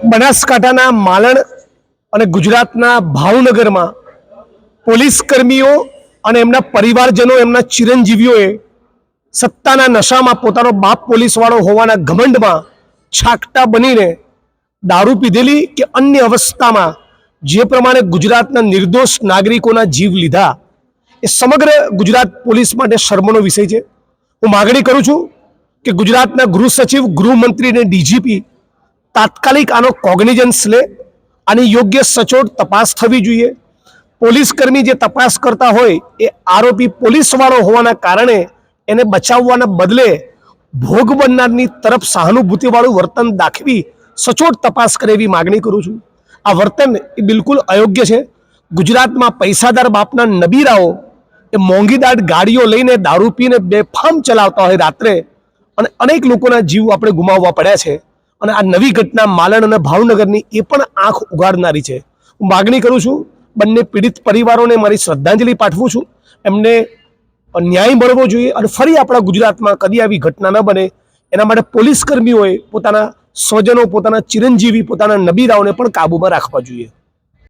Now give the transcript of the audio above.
બનાસકાંઠાના માલણ અને ગુજરાતના ભાવનગરમાં પોલીસ કર્મીઓ અને એમના પરિવારજનો, એમના ચિરંજીવીઓએ સત્તાના નશામાં પોતાનો બાપ પોલીસવાળો હોવાના ઘમંડમાં છાકટા બનીને દારૂ પીધેલી કે અન્ય અવસ્થામાં જે પ્રમાણે ગુજરાતના નિર્દોષ નાગરિકોના જીવ લીધા, એ સમગ્ર ગુજરાત પોલીસ માટે શર્મનો વિષય છે. હું માગણી કરું છું કે ગુજરાતના ગૃહ સચિવ, ગૃહમંત્રી અને ડીજીપી તાત્કાલિક આનો કોગ્નિઝન્સ લે. આની યોગ્ય સચોટ તપાસ થવી જોઈએ. પોલીસ કર્મી જે તપાસ કરતા હોય એ આરોપી પોલીસવાળો હોવાના કારણે એને બચાવવાના બદલે ભોગ બનનારની તરફ સહાનુભૂતિવાળું વર્તન દાખવી સચોટ તપાસ કરે એવી માગણી કરું છું. આ વર્તન એ બિલકુલ અયોગ્ય છે. ગુજરાતમાં પૈસાદાર બાપના નબીરાઓ એ મોંઘીદાટ ગાડીઓ લઈને દારૂ પીને બેફામ ચલાવતા હોય રાત્રે, અને અનેક લોકોના જીવ આપણે ગુમાવવા પડ્યા છે. અને આ નવી ઘટના માલણ અને ભાવનગરની એ પણ આંખ ઉગાડનારી છે. હું માગણી કરું છું, બંને પીડિત પરિવારોને મારી શ્રદ્ધાંજલિ પાઠવું છું. એમને ન્યાય મળવો જોઈએ અને ફરી આપણા ગુજરાતમાં કદી આવી ઘટના ન બને એના માટે પોલીસ કર્મીઓએ પોતાના સ્વજનો, પોતાના ચિરંજીવી, પોતાના નબીરાઓને પણ કાબૂમાં રાખવા જોઈએ.